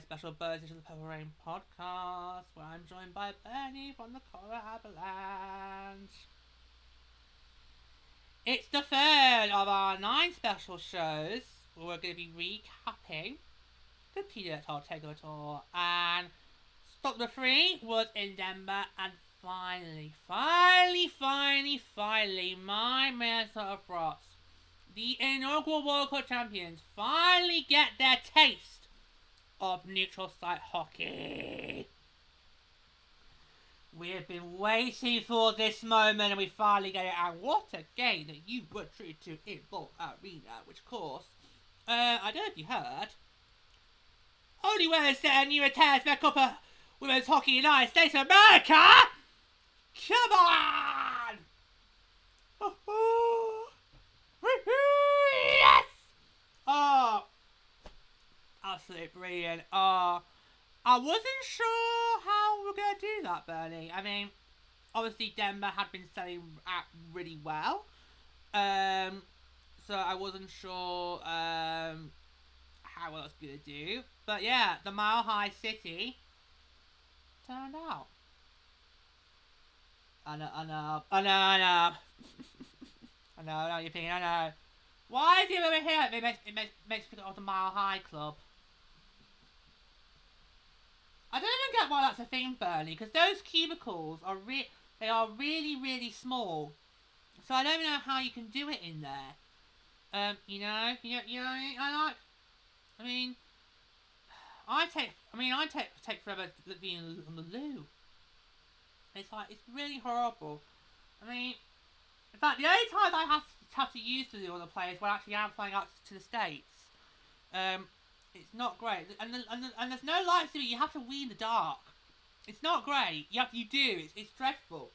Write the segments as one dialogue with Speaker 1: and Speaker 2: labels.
Speaker 1: Special bonus of the Purple Rain podcast, where I'm joined by Bernie from the Color Avalanche. It's the third of our 9 special shows where we're going to be recapping the PWHL Takeover Tour, and stop number 3 was in Denver, and finally, my Minnesota Frost, the inaugural World Cup champions, finally get their taste of neutral site hockey. We have been waiting for this moment, and we finally get it. And what a game that you were treated to in Bolt Arena, which of course, I don't know if you heard, only where set a new attacks back up a women's hockey in the United States of America. Come on! Yes! Oh, absolutely brilliant. I wasn't sure how we were going to do that, Bernie. I mean, obviously Denver had been selling out really well. So I wasn't sure how I was going to do. But yeah, the Mile High City turned out. I know. I know, you're thinking, I know. Why is it over here? It makes me think of the Mile High Club. I don't even get why that's a thing, Bernie, because those cubicles are they are really, really small. So I don't even know how you can do it in there. I take forever being on the loo. It's really horrible. I mean, in fact, the only times I have to use the loo on the place when actually I'm flying out to the States. It's not great, and there's no lights in it. You have to wee in the dark. It's not great. You do. It's dreadful.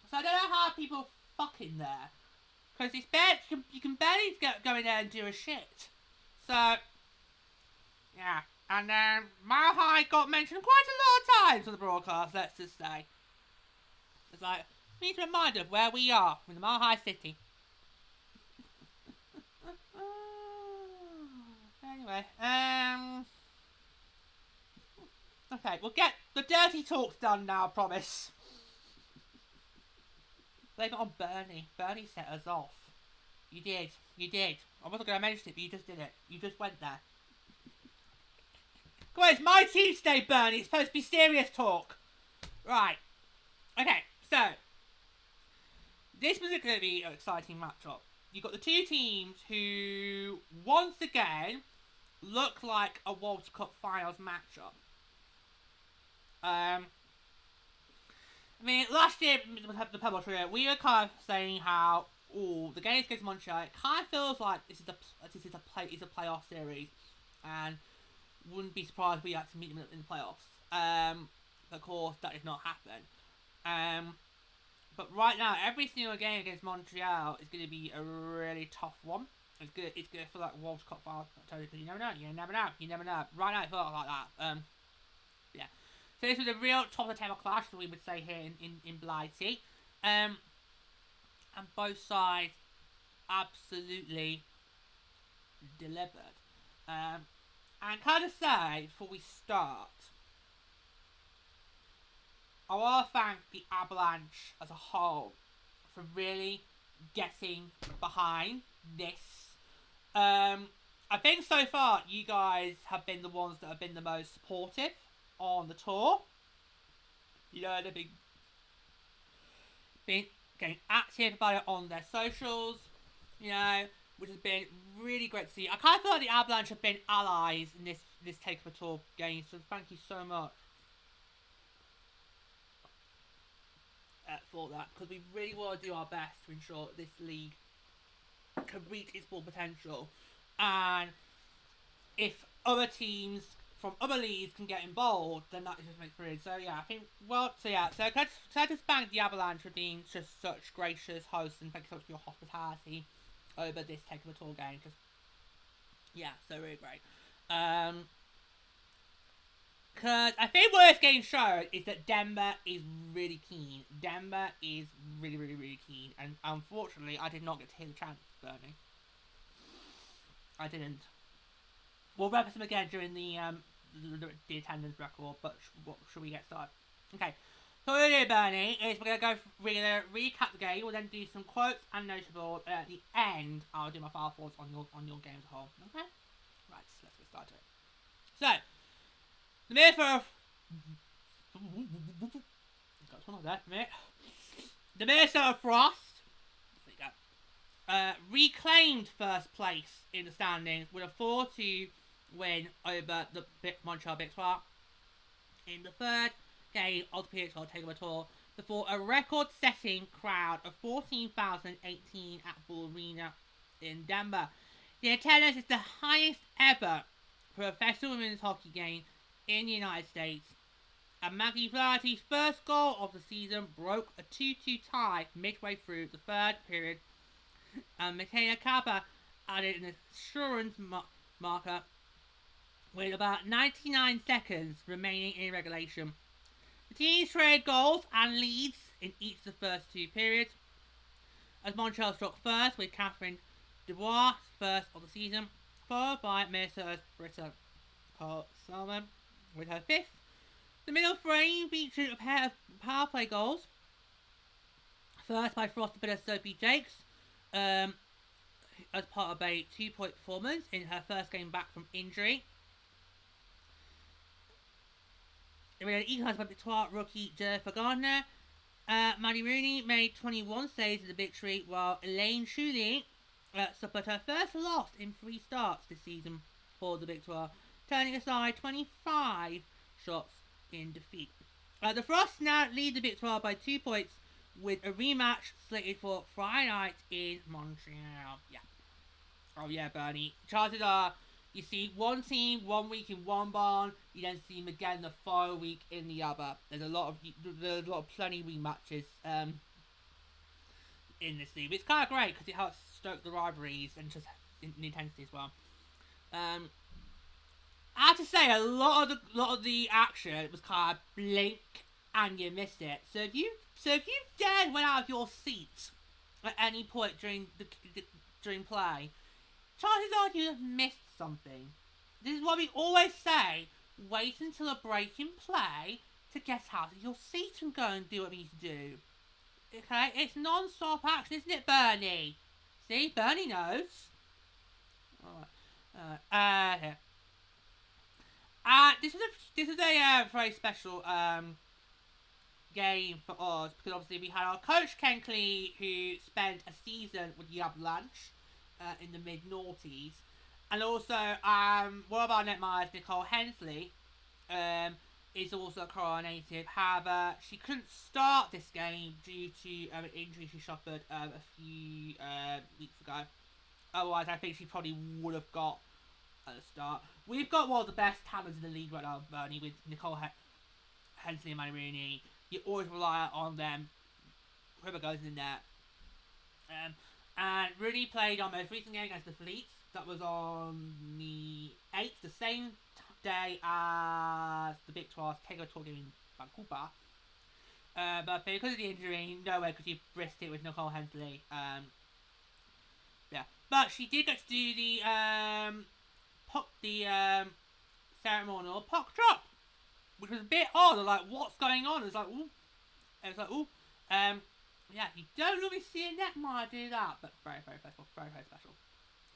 Speaker 1: So I don't know how people fuck in there, because it's bad. You can barely go in there and do a shit. So yeah, and Mile High got mentioned quite a lot of times on the broadcast. Let's just say it's like we need to remind of where we are in the Mile High City. Anyway, okay, we'll get the dirty talks done now, I promise. Blame it on Bernie. Bernie set us off. You did. I wasn't going to mention it, but you just did it. You just went there. Come on, it's my team today, Bernie. It's supposed to be serious talk. Right. Okay, so this was going to be an exciting matchup. You've got the two teams who, once again, look like a World Cup Finals matchup. I mean, last year, the Pebble Trio, we were kind of saying how, the games against Montreal, it kind of feels like this is a playoff series, and wouldn't be surprised if we had to meet them in the playoffs. Of course, that did not happen. But right now, every single game against Montreal is going to be a really tough one. It's going to feel like World Cup Finals, because you never know. Right now, it felt like that. Yeah. So this was a real top of the table clash, as we would say here in Blighty. And both sides absolutely delivered. And can I just say, before we start, I want to thank the Avalanche as a whole for really getting behind this. I think so far you guys have been the ones that have been the most supportive on the tour. You know, they've been getting active about it on their socials, you know, which has been really great to see. I kind of feel like the Avalanche have been allies in this Takeover Tour game, so thank you so much for that, because we really want to do our best to ensure that this league can reach its full potential. And if other teams from other leagues can get involved, then that just makes it. So yeah, I think so can I just thank the Avalanche for being just such gracious hosts, and thank you so much for your hospitality over this Takeover Tour game. Just so really great. Because I think what this game showed is that Denver is really keen. Denver is really, really, really keen. And unfortunately, I did not get to hear the chant, Bernie. I didn't. We'll reference them again during the attendance record, but should we get started? Okay. So what we're going to do, Bernie, is we're going to recap the game. We'll then do some quotes and notables. And at the end, I'll do my final thoughts on your game as a whole. Okay? Right, let's get started. So, the Minnesota... Got one of that, mate. The Minnesota Frost... There you go. Reclaimed first place in the standings with a 4-2 win over the Montreal Victoire in the third game of the PWHL Takeover Tour before a record-setting crowd of 14,018 at Bull Arena in Denver. The attendance is the highest ever for a professional women's hockey game in the United States. And Maggie Flaherty's first goal of the season broke a 2-2 tie midway through the third period, and Michaela Kappa added an assurance marker with about 99 seconds remaining in regulation. The teams traded goals and leads in each of the first two periods, as Montreal struck first with Catherine Dubois' first of the season, followed by Minnesota's Britta Salmon with her fifth. The middle frame featured a pair of power play goals, first by Frost bidder Sophie Jacques, as part of a 2-point performance in her first game back from injury. It was equalised by Victoire rookie Jennifer Gardner. Maddie Rooney made 21 saves in the victory, while Elaine Shuley suffered her first loss in 3 starts this season for the Victoire, turning aside 25 shots in defeat. The Frost now lead the Victoire by 2 points, with a rematch slated for Friday night in Montreal. Yeah. Oh yeah, Bernie. Chances are you see one team 1 week in one barn, you then see them again the following week in the other. There's a lot of plenty rematches in this league. It's kind of great because it helps stoke the rivalries and just the intensity as well. I have to say, a lot of the action was kind of blink and you missed it. So if you dared went out of your seat at any point during play, chances are you have missed something. This is why we always say, wait until a break in play to get out of your seat and go and do what you need to do. Okay, it's non-stop action, isn't it, Bernie? See, Bernie knows. Alright. Here. This is a very special game for us, because obviously we had our coach Kenkley, who spent a season with the Avalanche in the mid-noughties, and also one of our netminders, Nicole Hensley, is also coronated. However, she couldn't start this game due to an injury she suffered a few weeks ago. Otherwise, I think she probably would have got at the start. We've got one of the best talents in the league right now, Bernie, with Nicole Hensley and Maddie Rooney. You always rely on them, whoever goes in there. And Rooney played on most recent game against the Fleets. That was on the 8th, the same day as the Victoires Takeover Tour game in Vancouver. But because of the injury, nowhere could you risk it with Nicole Hensley. Yeah, but she did get to do the ceremonial puck drop, which was a bit odd. Like, what's going on? It's like, ooh. Yeah, you don't really see a netminder do that, but very, very special. Very, very special.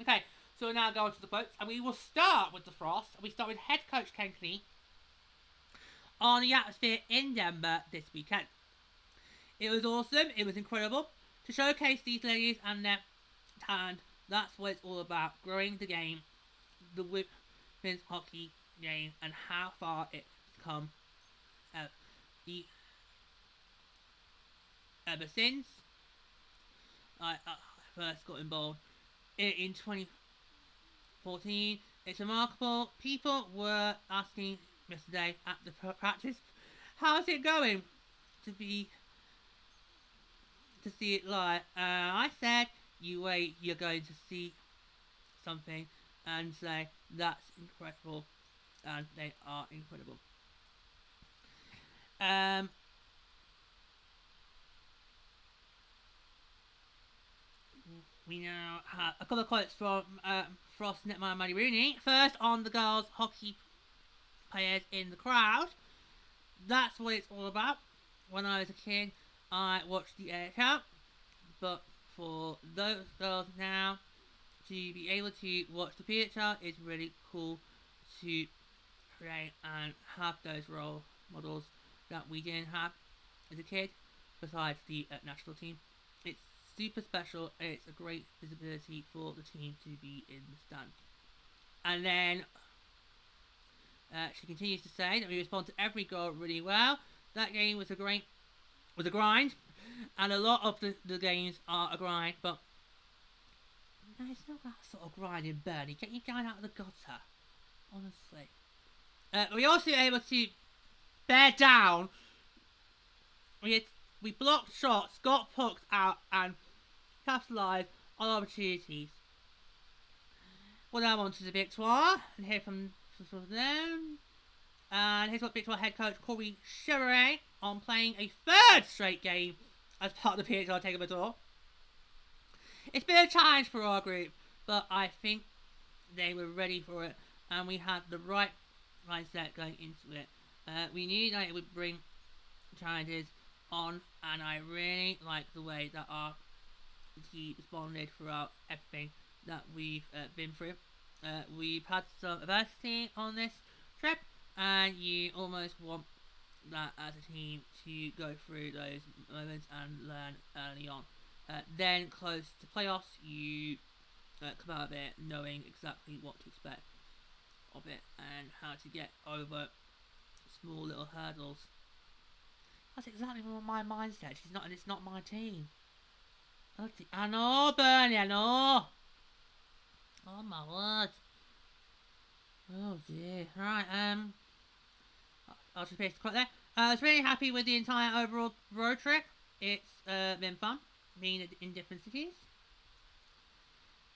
Speaker 1: Okay, so we'll now go on to the quotes, and we will start with the Frost. We start with head coach Kenkley on the atmosphere in Denver this weekend. It was awesome. It was incredible to showcase these ladies and their talent. That's what it's all about, growing the game, the women's hockey game, and how far it's come ever since I first got involved in 2014. It's remarkable. People were asking yesterday at the practice, how's it going to be to see it live? I said, you wait, you're going to see something and say that's incredible, and they are incredible. We now have a couple of quotes from Frost, Netmar, and Maddie Rooney. First, on the girls' hockey players in the crowd. That's what it's all about. When I was a kid, I watched the LTIR, but for those girls now to be able to watch the PWHL is really cool to create and have those role models that we didn't have as a kid, besides the national team. It's super special, and it's a great visibility for the team to be in the stand. And then she continues to say that we respond to every goal really well. That game was a grind, and a lot of the games are a grind, but there's not that sort of grind in Burnley. Get your guy out of the gutter, honestly. We're also able to bear down. We blocked shots, got pucks out, and capitalised on opportunities. Well, now on to the Victoire, and hear from them. And here's what Victoire head coach Corey Chevrolet on playing a third straight game as part of the PWHL Takeover Tour. It's been a challenge for our group, but I think they were ready for it, and we had the right mindset going into it. We knew that it would bring challenges on, and I really like the way that our team responded throughout everything that we've been through. We've had some adversity on this trip, and you almost want that as a team to go through those moments and learn early on. Then close to playoffs, you come out of it knowing exactly what to expect of it and how to get over small little hurdles. That's exactly my mindset. It's not my team. I know, Bernie, I know. Oh my word. Oh dear. Right, I'll just paste the quote there. I was really happy with the entire overall road trip. It's been fun being in different cities.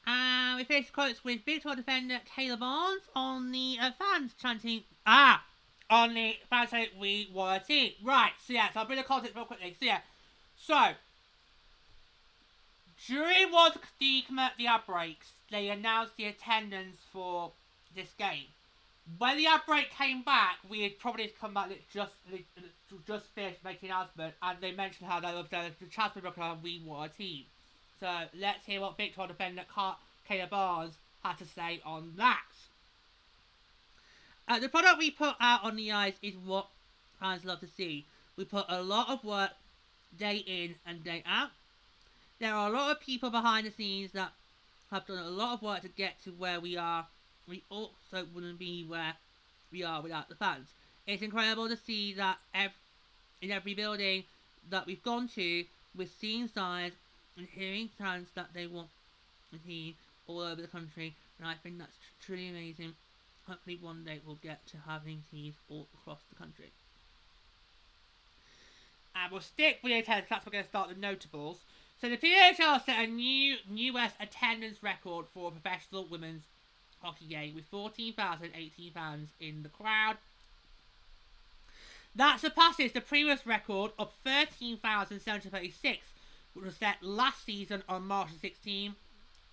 Speaker 1: And we finished quotes with Victoire defender Kayla Barnes on the fans chanting, on the fans saying we were a team. Right, so I'll bring the context real quickly. So during one of the outbreaks, they announced the attendance for this game. When the outbreak came back, we had probably come back just finished making an announcement, and they mentioned how the chance was broken and we were a team. So let's hear what Victoire defender Kayla Barnes had to say on that. The product we put out on the ice is what fans love to see. We put a lot of work day in and day out. There are a lot of people behind the scenes that have done a lot of work to get to where we are. We also wouldn't be where we are without the fans. It's incredible to see that in every building that we've gone to, we're seeing signs and hearing fans that they want the team all over the country, and I think that's truly amazing. Hopefully one day we'll get to having teams all across the country. And we'll stick with the attendance, that's we're going to start the notables. So the PWHL set a new US attendance record for a professional women's hockey game with 14,018 fans in the crowd. That surpasses the previous record of 13,736, which was set last season on March 16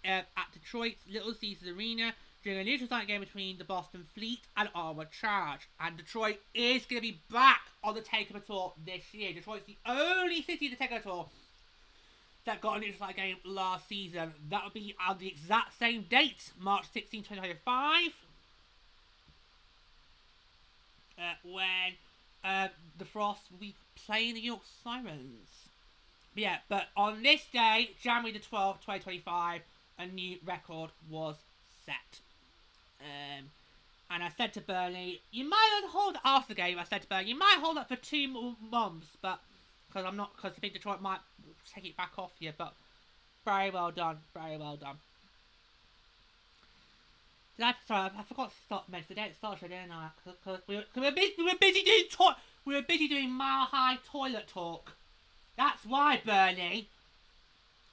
Speaker 1: at Detroit's Little Caesars Arena during a neutral site game between the Boston Fleet and Armor Charge. And Detroit is going to be back on the Takeover Tour this year. Detroit's the only city in the Takeover Tour that got a neutral site game last season. That would be on the exact same date, March 16, 2025, when the Frost will be playing the New York Sirens. But on this day, January the 12th, 2025, a new record was set. And I said to Bernie, you might hold it after the game. I said to Bernie, you might hold it for 2 months, but because I think Detroit might take it back off you. But very well done, very well done. Sorry, I forgot to stop mention the day it started, didn't I? Because we were busy doing Mile High toilet talk. That's why, Bernie.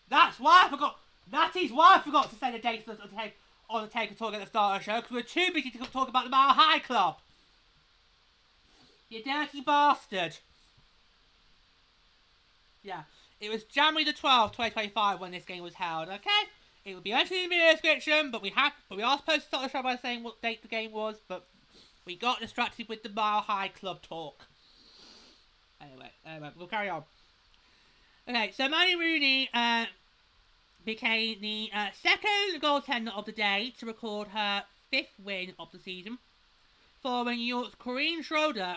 Speaker 1: That's why I forgot. That is why I forgot to say the date on the Takeover Tour at the start of the show, because we were too busy to talk about the Mile High Club. You dirty bastard. Yeah, it was January the 12th, 2025 when this game was held, okay? It will be mentioned in the video description, but we are supposed to start the show by saying what date the game was, but we got distracted with the Mile High Club talk. Anyway, we'll carry on. Okay, so Manny Rooney became the second goaltender of the day to record her 5th win of the season, following New York's Corinne Schroeder.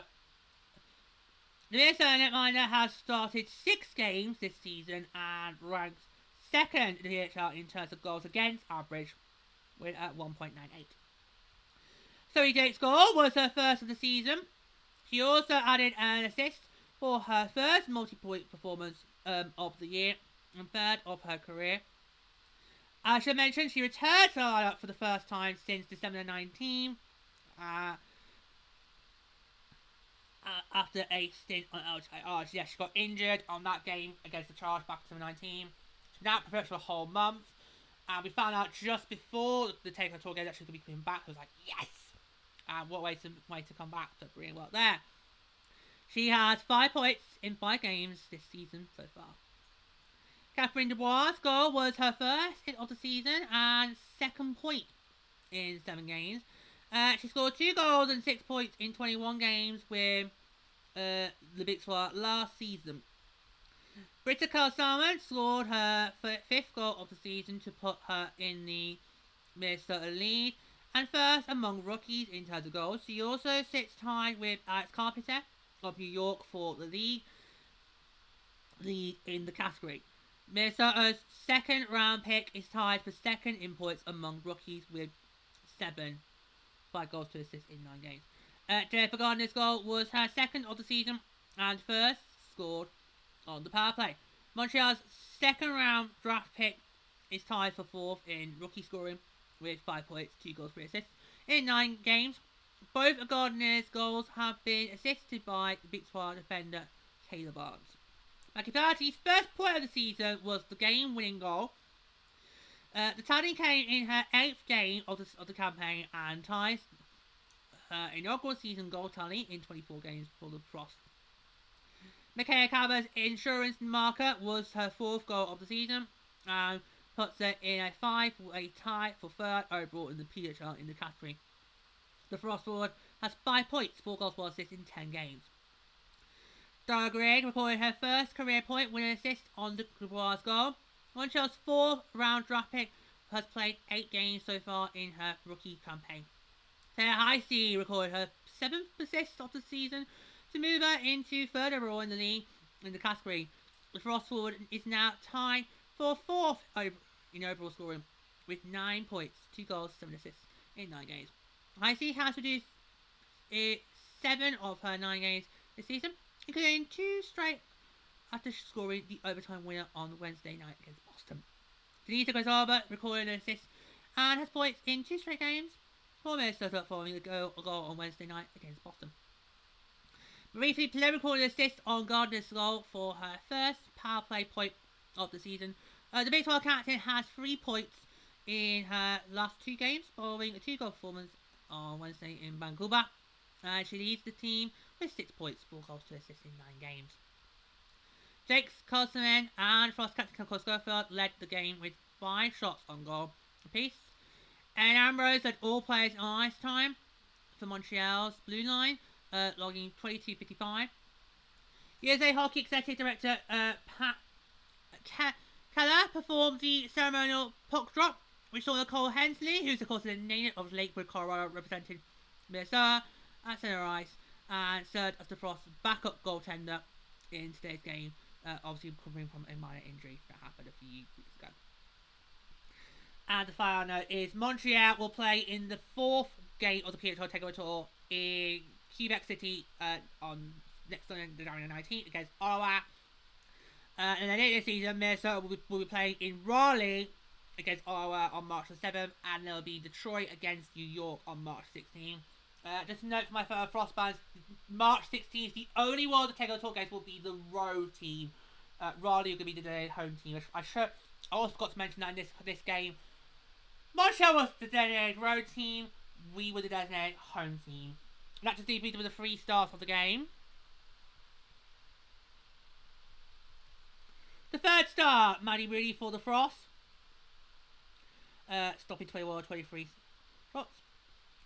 Speaker 1: The Minnesota netminder has started 6 games this season and ranks second in the PWHL in terms of goals against average, with at 1.98. Sophie Jacques' goal was her first of the season. She also added an assist for her first multi-point performance of the year and 3rd of her career. As I mentioned, she returned to the lineup for the first time since December 19, after a stint on LTIR. Yes, she got injured on that game against the Charge back in 2019. She's now prepared for a whole month, and we found out just before the Takeover Tour game that she could be coming back. I was like, yes! And what way to come back to brilliant work there. She has 5 points in 5 games this season so far. Catherine Dubois' goal was her first hit of the season and 2nd point in 7 games. She scored 2 goals and 6 points in 21 games with the Victoire last season. Britta Carl-Salmon scored her 5th goal of the season to put her in the Minnesota lead and first among rookies in terms of goals. She also sits tied with Alex Carpenter of New York for the lead in the category. Minnesota's 2nd round pick is tied for 2nd in points among rookies with 5 goals to assist in 9 games. Jennifer Gardner's goal was her 2nd of the season and first scored on the power play. Montreal's 2nd round draft pick is tied for 4th in rookie scoring with 5 points, 2 goals, 3 assists in 9 games. Both of Gardner's goals have been assisted by Victoire defender Taylor Barnes. Mackie Flaherty's first point of the season was the game-winning goal. The tally came in her 8th game of the campaign and ties her inaugural season goal tally in 24 games for the Frost. Michaela Caba's insurance marker was her 4th goal of the season and puts her in a 5-way tie for 3rd overall in the PWHL in the category. The Frost forward has 5 points, 4 goals, 4 assists in 10 games. Dara Gregg recorded her first career point with an assist on the Dubois goal. Montreal's 4th round draft pick has played 8 games so far in her rookie campaign. Sarah Heisey recorded her 7th assist of the season to move her into 3rd overall in the league in the category. The Frost forward is now tied for 4th in overall scoring with 9 points, 2 goals, 7 assists in 9 games. Heisey has reduced 7 of her 9 games this season, including 2 straight after scoring the overtime winner on Wednesday night against Boston. Denise Gonzalez recorded an assist and has points in 2 straight games for Minnesota following a goal on Wednesday night against Boston. Marie Philippe recorded an assist on Gardner's goal for her first power play point of the season. The baseball captain has 3 points in her last 2 games following a 2-goal performance on Wednesday in Vancouver. She leads the team with 6 points, 4 goals to assist in 9 games. Jacques Carlson and Frost captain Cole Schofield led the game with 5 shots on goal apiece. And Ambrose led all players on ice time for Montreal's blue line, logging 22.55. USA Hockey Executive Director Pat Keller performed the ceremonial puck drop, which saw Nicole Hensley, who's of course a native of Lakewood, Colorado, representing Minnesota at center ice, and served as the Frost's backup goaltender in today's game, obviously recovering from a minor injury that happened a few weeks ago. And the final note is Montreal will play in the 4th game of the PWHL Takeover Tour in Quebec City on next Sunday, January 19th against Ottawa. And then later this season, Minnesota will be playing in Raleigh against Ottawa on March the 7th, and there'll be Detroit against New York on March 16th. Just a note for my Frost fans, March 16th, the only World Takeover Tour games will be the road team. Raleigh will be the designated home team. I also forgot to mention that in this game, Montreal was the designated road team, we were the designated home team. And that just leaves me with the 3 stars of the game. The 3rd star, Maddie Moody for the Frost. Stopping 21-23 shots.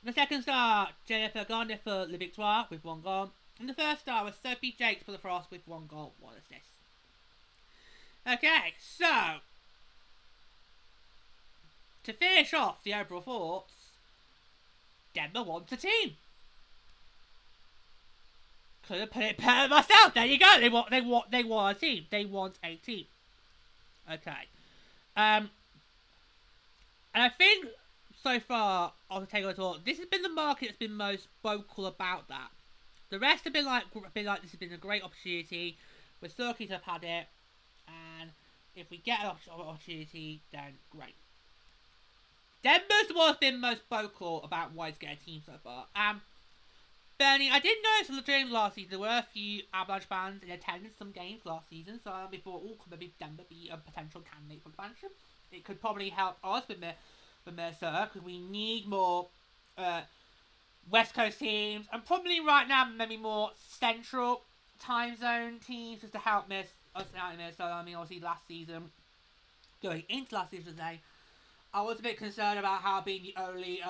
Speaker 1: The 2nd star, Jennifer Gardner for the Victoire with 1 goal. And the 1st star was Sophie Jacques for the Frost with 1 goal, 1 assist. Okay, so to finish off the overall thoughts, Denver wants a team. Could have put it better myself. There you go. They want a team. They want a team. Okay. And I think so far on the Takeover Tour, this has been the market that's been most vocal about that. The rest have been like this has been a great opportunity. We're so keen to have had it, and if we get an opportunity, then great. Denver's the one that's been most vocal about why it's getting a team so far. Bernie, I did notice during last season there were a few Avalanche fans in attendance some games last season, so we thought, could maybe Denver be a potential candidate for expansion? It could probably help us with Minnesota, because we need more West Coast teams, and probably right now maybe more Central time zone teams just to help us out in Minnesota. I mean, obviously last season, going into last season today, I was a bit concerned about how being the only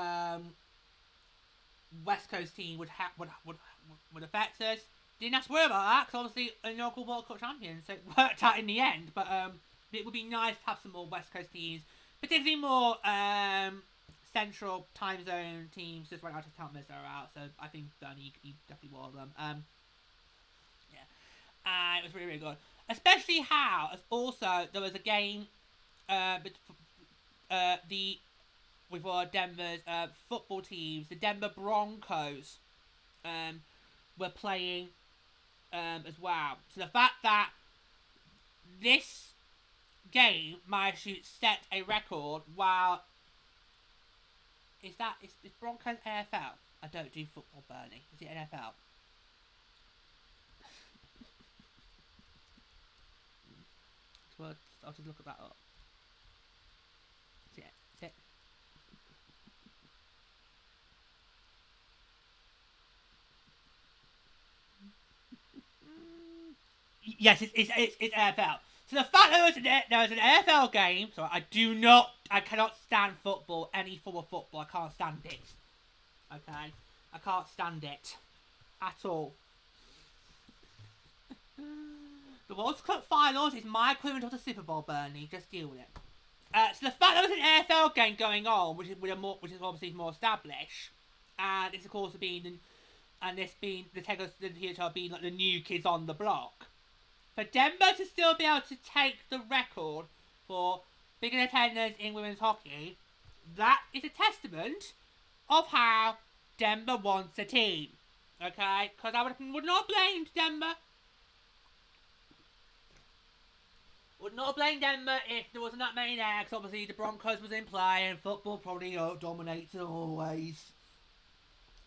Speaker 1: West Coast team would affect us. Didn't have to worry about that, because obviously inaugural World Cup champions, so it worked out in the end. But it would be nice to have some more West Coast teams, particularly more Central time zone teams. Just right now to count Minnesota out, so I think Bernie, you definitely one of them. Yeah, it was really, really good. Especially how, also there was a game, with Denver's football teams, the Denver Broncos, were playing as well. So the fact that this game managed to set a record while is Broncos NFL? I don't do football, Bernie. Is it NFL? Well, I'll just look at that up. Is it? Yes, it's NFL. So the fact that there was an NFL game, so I cannot stand football, any form of football, I can't stand it. Okay? I can't stand it. At all. The World Cup Finals is my equivalent of the Super Bowl, Bernie. Just deal with it. So the fact there was an NFL game going on, which is obviously more established, and this of course being the THL being like the new kids on the block. For Denver to still be able to take the record for big attendance in women's hockey, that is a testament of how Denver wants a team. Okay? Because I would not blame Denver. Would not blame Denver if there wasn't that many there, because obviously the Broncos was in play and football probably dominates always.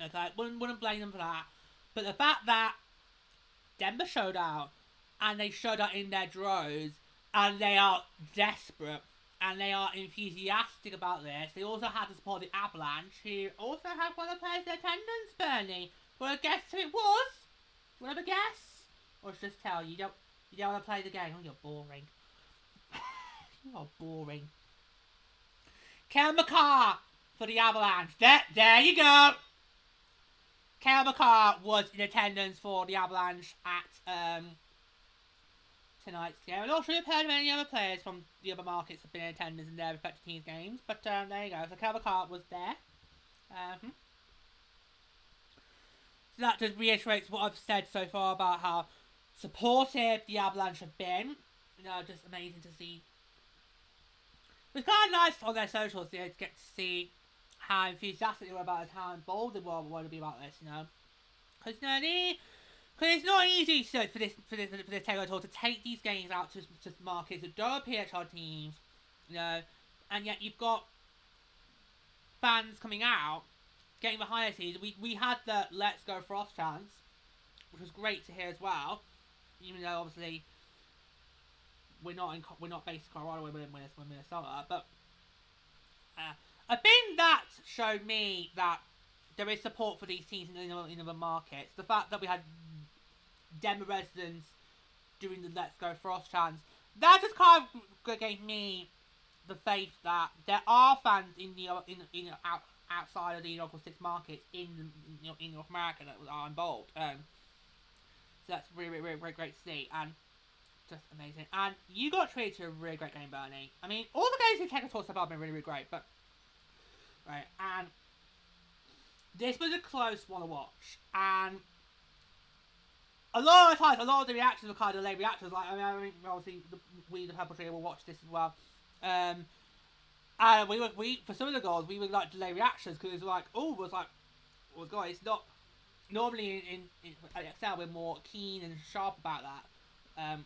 Speaker 1: Okay? Wouldn't blame them for that. But the fact that Denver showed out, and they showed out in their droves, and they are desperate, and they are enthusiastic about this. They also had to support the Avalanche, who also had one of the players in attendance, Bernie. Want to guess who it was? Want to have a guess? Or should I just tell you? You don't want to play the game. Oh, you're boring. You are boring. Kel McCarr for the Avalanche. There you go. Kel McCarr was in attendance for the Avalanche at tonight's game. I'm not sure if you've heard of any other players from the other markets have been in attendance in their respective teams' games, but there you go. So Kel McCarr was there. So that just reiterates what I've said so far about how supportive the Avalanche have been. Just amazing to see. It was kind of nice on their socials to get to see how enthusiastic they were about it, how bold they were to be about this, Because it's not easy for this Takeover Tour to take these games out to markets that don't have PHL teams, and yet you've got fans coming out, getting behind the scenes. We had the Let's Go Frost chants, which was great to hear as well. Even though obviously we're not based in Colorado, we're in Minnesota, but I think that showed me that there is support for these teams in other markets. The fact that we had Denver residents doing the Let's Go Frost chants, that just kind of gave me the faith that there are fans outside of the local 6 markets in North America that are involved. So that's really great to see, and just amazing. And you got treated to a really great game, Bernie. I mean, all the games in Takeover Tour so far have been really great, but right, and this was a close one to watch, and a lot of times, a lot of the reactions were kind of delayed reactions. Like, I mean obviously, the Purple Tree will watch this as well. And we for some of the goals, we were like delay reactions because it was like, well, guys, it's not normally in Excel we're more keen and sharp about that.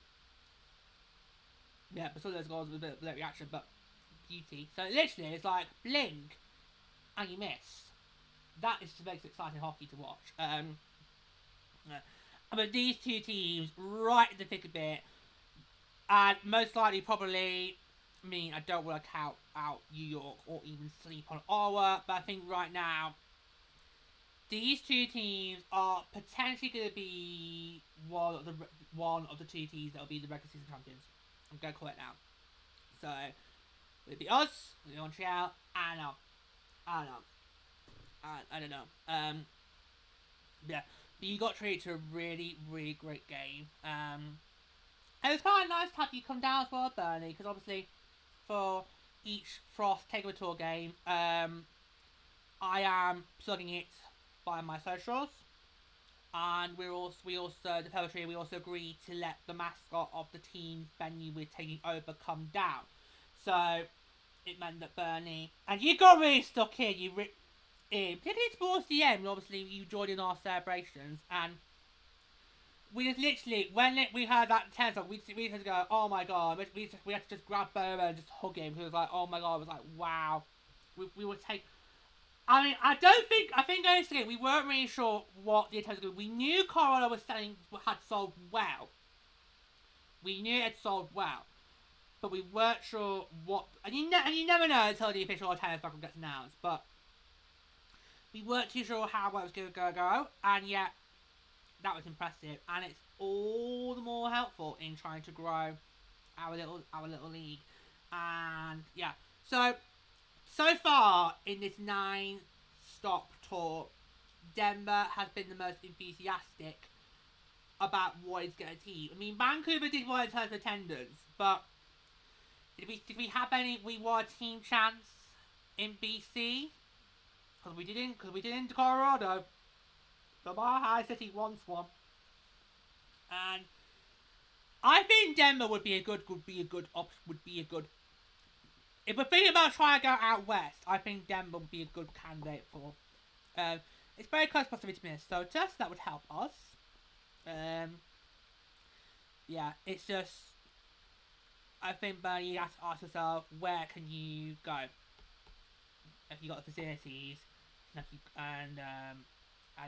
Speaker 1: Yeah, but some of those goals were a bit of delay reaction, but beauty. So literally, it's like blink and you miss. That is just makes exciting hockey to watch. But these two teams right in the thick of it, and most likely probably, I mean, I don't want to count out New York or even sleep on Ottawa, but I think right now these two teams are potentially going to be one of the two teams that will be the regular season champions. I'm going to call it now. So it'll be us, it'll be Montreal. I don't know. Yeah. But you got treated to a really great game. And it's kind of nice to have you come down as well, Bernie, because obviously for each Frost Takeover Tour game, I am plugging it by my socials, and we also the poetry. We also agreed to let the mascot of the team venue we're taking over come down. So it meant that Bernie and you got really stuck in. Particularly towards the end, obviously you joined in our celebrations, and we just literally, when we heard that 10 song, we had to go, oh my god, we had to just grab Boba and just hug him, because it was like, oh my god, it was like, wow. We would take, I mean, I think honestly, we weren't really sure what the intent was going to be. We knew Colorado had sold well. We knew it had sold well. But we weren't sure what, and you never know until the official attendance record gets announced, but we weren't too sure how well it was going to go, and yet that was impressive, and it's all the more helpful in trying to grow our little league. And yeah, so far in this 9-stop tour, Denver has been the most enthusiastic about what is going to team. I mean, Vancouver did well in terms of attendance, but did we have any? We won a team chance in BC. Because we didn't Colorado. The Mile High City wants one. And I think Denver would be a good. If we're thinking about trying to go out west, I think Denver would be a good candidate for. It's very close proximity to Minnesota, so that would help us. Yeah, it's just, I think Bernie, you have to ask yourself, where can you go? If you got the facilities, and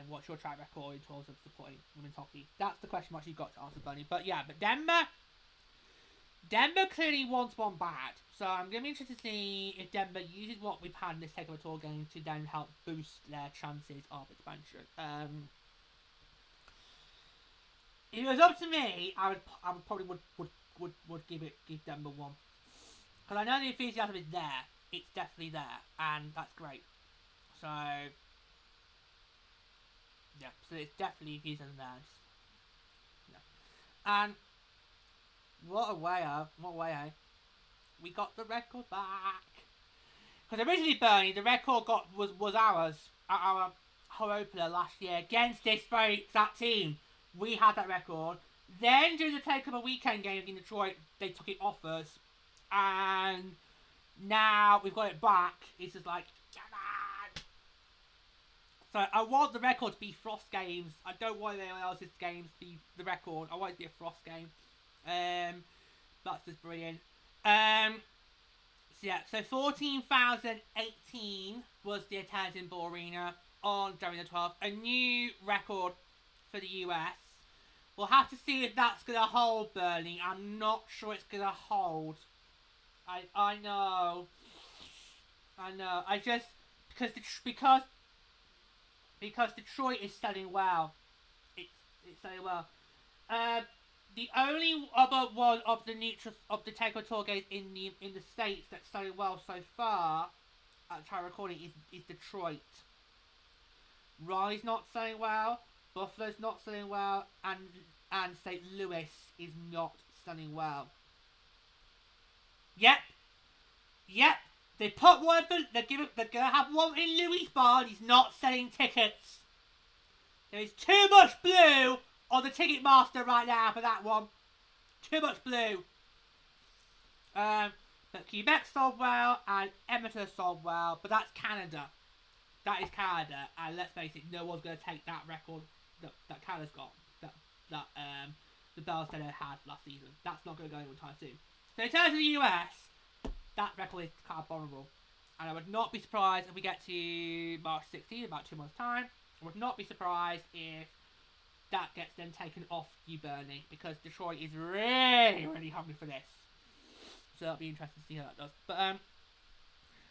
Speaker 1: what's your track record in terms of supporting women's hockey? That's the question mark you've got to answer, Bernie. But yeah, but Denver clearly wants one bad. So I'm going to be interested to see if Denver uses what we've had in this Takeover Tour game to then help boost their chances of expansion. If it was up to me, I would probably would give Denver one, because I know the enthusiasm is there. It's definitely there, and that's great. So yeah, so it's definitely enthusiasm there. Yeah. And what a way, we got the record back. Because originally, Bernie, the record was ours at our home opener last year against this very exact team. We had that record. Then during the Takeover weekend game in Detroit, they took it off us, and now we've got it back. It's just like, so I want the record to be Frost games. I don't want anyone else's games to be the record. I want it to be a Frost game. That's just brilliant. So 14,018 was the attendance in Ball Arena on January the 12th. A new record for the US. We'll have to see if that's going to hold, Bernie. I'm not sure it's going to hold. I know. I just because Detroit is selling well. It's selling well. The only other one of the Takeover Tour games in the States that's selling well so far at time recording is Detroit. Raleigh's not selling well. Buffalo's not selling well, and St. Louis is not selling well. Yep. They put one. They're gonna have one in Louis' bar. He's not selling tickets. There is too much blue on the Ticketmaster right now for that one. Too much blue. But Quebec sold well and Edmonton sold well, but that's Canada. That is Canada, and let's face it, no one's gonna take that record that Canada's got. That the Bell Steno had last season. That's not gonna go anytime soon. So in terms of the US, that record is kind of vulnerable. And I would not be surprised if we get to March 16, about 2 months' time. I would not be surprised if that gets then taken off you, Bernie, because Detroit is really, really hungry for this. So it'll be interesting to see how that does. But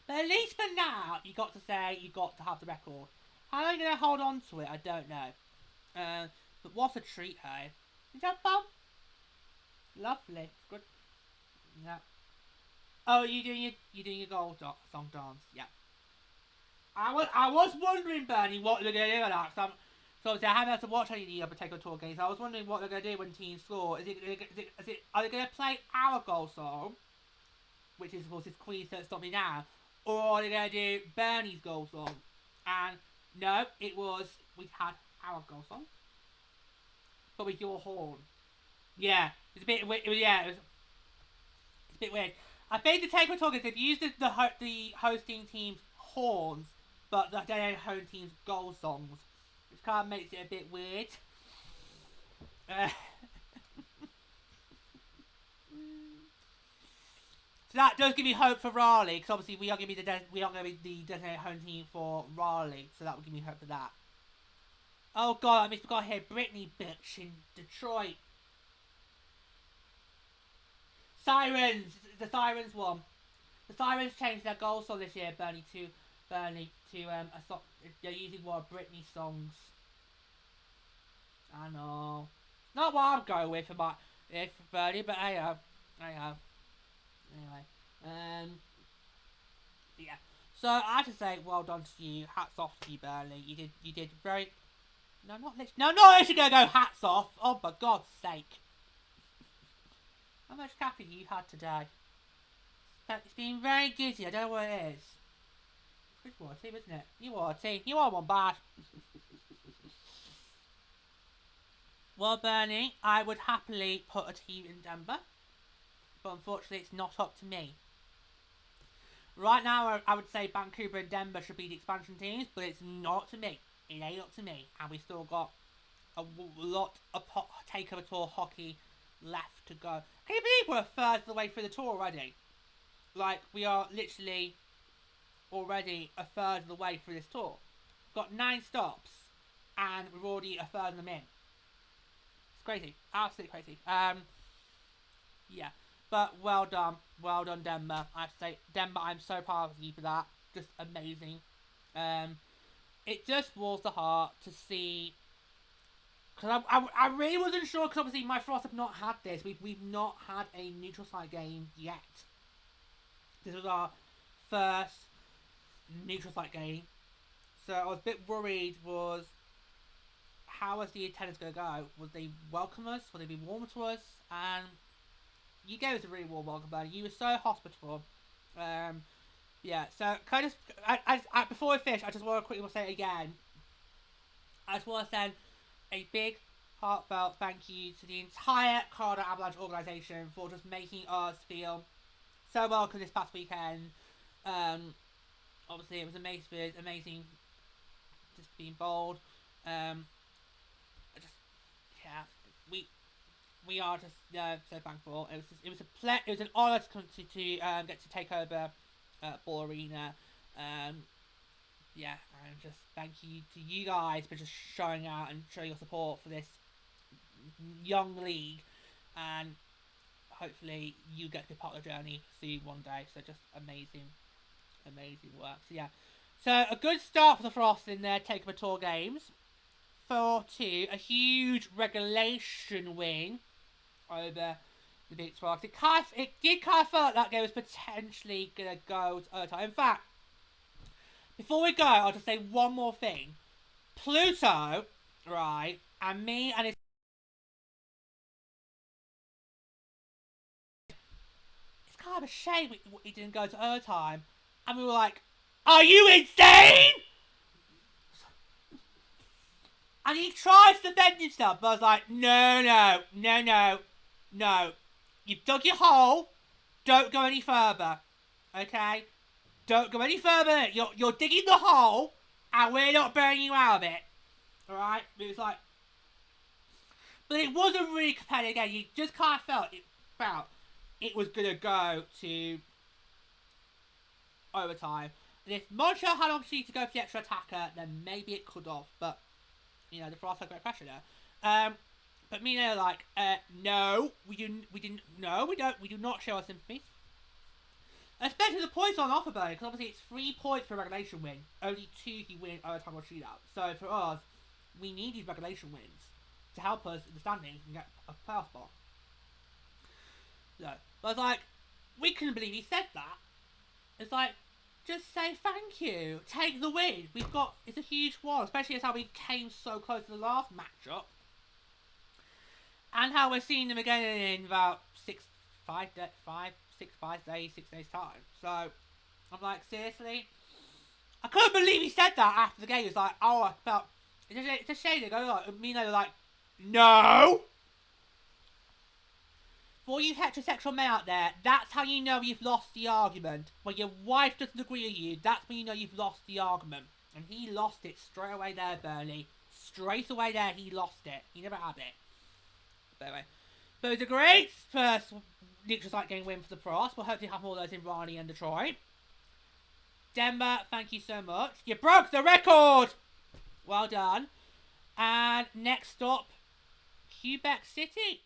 Speaker 1: at least for now, you got to say you got to have the record. How are you going to hold on to it? I don't know. But what a treat, hey? Is that fun? Lovely. Good. Yeah. Oh, you doing your goal song dance? Yeah. I was wondering, Bernie, what they're gonna do with that. So obviously I haven't had to watch any of the other Takeover Tour games. I was wondering what they're gonna do when teams score. Are they gonna play our goal song, which is of course Queen Don't Stop Me Now, or are they gonna do Bernie's goal song? And no, we had our goal song, but with your horn. Yeah, it's a bit weird. It's a bit weird. I think the Takeover Tour games, they've used the hosting team's horns, but they don't home team's goal songs, which kind of makes it a bit weird. So that does give me hope for Raleigh, because obviously we are going to be the designated home team for Raleigh, so that will give me hope for that. Oh god, I forgot here, Britney bitch in Detroit. Sirens! The Sirens won. The Sirens changed their goal song this year, Bernie, to a song. They're using one of Britney songs. I know. Not what I'm going with for Bernie, but hey ho. Anyway. Yeah. So I have to say, well done to you. Hats off to you, Bernie. You did very. No, not literally. No, not actually gonna go hats off. Oh, for God's sake. How much caffeine have you had today? It's been very giddy. I don't know what it is. It's water team, isn't it? You are a team. You are one bad. Well, Bernie, I would happily put a team in Denver, but unfortunately, it's not up to me. Right now, I would say Vancouver and Denver should be the expansion teams, but it's not up to me. It ain't up to me, and we still got a lot of Takeover Tour hockey left to go. Can you believe we're a third of the way through the tour already? Like, we are literally already a third of the way through this tour. We've got 9 stops, and we're already a third of them in. It's crazy. Absolutely crazy. Yeah. But well done. Well done, Denver. I have to say, Denver, I'm so proud of you for that. Just amazing. It just warms the heart to see. Because I really wasn't sure, because obviously my Frost have not had this. We've not had a neutral site game yet. This was our first neutral site game. So I was a bit worried was, how was the attendance going to go? Would they welcome us? Would they be warm to us? And you gave us a really warm welcome, buddy. You were so hospitable. Yeah, so kind of, before I finish, I just want to quickly say it again. I just want to send a big, heartfelt thank you to the entire Colorado Avalanche organisation for just making us feel so welcome this past weekend. Obviously, it was amazing just being bold. We are just so thankful. It was an honour to get to take over Ball Arena. Yeah, and just thank you to you guys for just showing out and showing your support for this young league, and hopefully you get to be part of the journey soon one day. So just amazing work. So yeah, so a good start for the Frost in their Takeover Tour games. 4-2, a huge regulation win over the Victoire. It did kind of feel like that game was potentially gonna go to overtime. In fact, before we go, I'll just say one more thing. Pluto, right, and me and his... It's kind of a shame he didn't go to overtime. And we were like, are you insane? And he tries to defend himself, but I was like, no. You've dug your hole. Don't go any further. Okay? Don't go any further. You're digging the hole, and we're not burning you out of it. Alright? It was like... But it wasn't really competitive again. You just kind of felt it was going to go to overtime. And if Montreal had an opportunity to go for the extra attacker, then maybe it could have. But, you know, the Frost had great pressure there. But me and they were like, no, we do not show our sympathies. Especially the points on offer, though, because obviously it's 3 points per regulation win. Only 2 if you win overtime or shootout. So for us, we need these regulation wins to help us in the standings and get a playoff spot. So, but I was like, we couldn't believe he said that. It's like, just say thank you. Take the win. It's a huge one, especially as how we came so close to the last matchup. And how we're seeing them again in about 6 days time. So, I'm like, seriously? I couldn't believe he said that after the game. He was like, oh, I felt... It's a shame to go like, me and they were like, no! For you heterosexual men out there, that's how you know you've lost the argument. When your wife doesn't agree with you, that's when you know you've lost the argument. And he lost it straight away there, Bernie. Straight away there, he lost it. He never had it. But anyway. But it was a great first neutral site game win for the Frost. We'll hopefully have more of those in Raleigh and Detroit. Denver, thank you so much. You broke the record! Well done. And next stop, Quebec City.